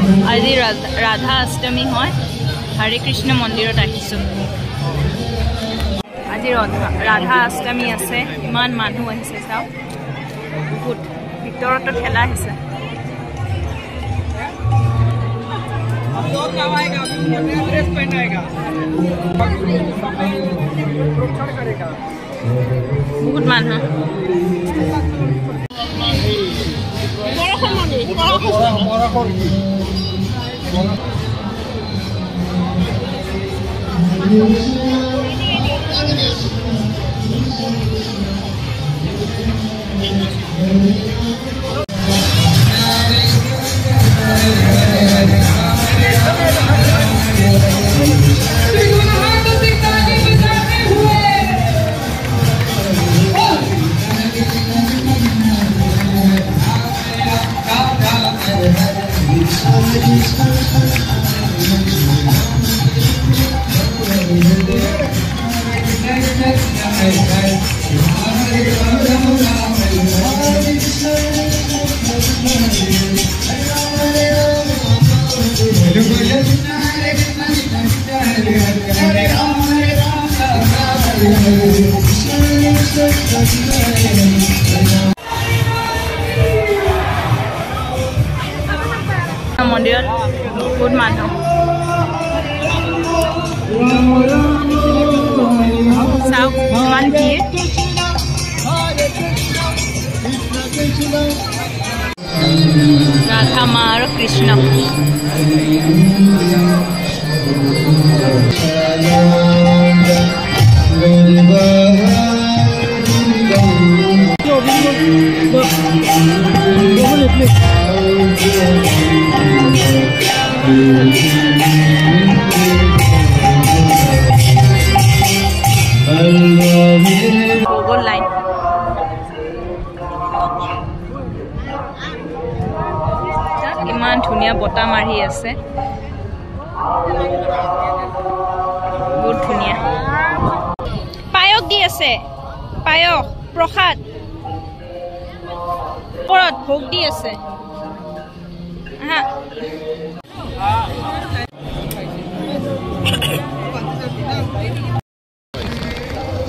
আজি ৰাধা অষ্টমী হয় হৰে কৃষ্ণ মন্দিৰত আহিছোঁ আজি ৰাধা অষ্টমী আছে ইমান মানুহ আহিছে চাওক বহুত ভিতৰতো ঠেলা আহিছে বহুত মানুহ মন্দিৰত বহুত মানুহ চাওক ইমান ভিৰ ৰাধা মা আৰু কৃষ্ণ Google line. ইমান ধুনীয়া বটা মাৰি আছে বহুত ধুনীয়া পায়স দি আছে পায়স প্ৰসাদ ওপৰত ভোগ দি আছে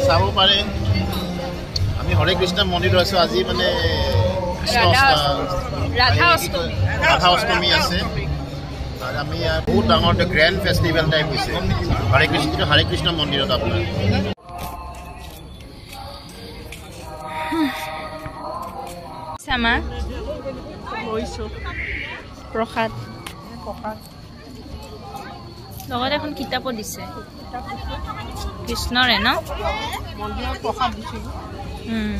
চাব পাৰে আমি হৰে কৃষ্ণ মন্দিৰত আছো আজি মানে ৰাধা অষ্টমী আছে আৰু আমি বহুত ডাঙৰ গ্ৰেণ্ড ফেষ্টিভেল টাইপ হৈছে হৰে কৃষ্ণ মন্দিৰত আপোনাৰ প্ৰসাদ লগত এখন কিতাপো দিছে কৃষ্ণৰে ন মন্দিৰত প্ৰসাদ দিছিল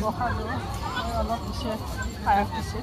প্ৰসাদ অলপ দিছে পায়স দিছে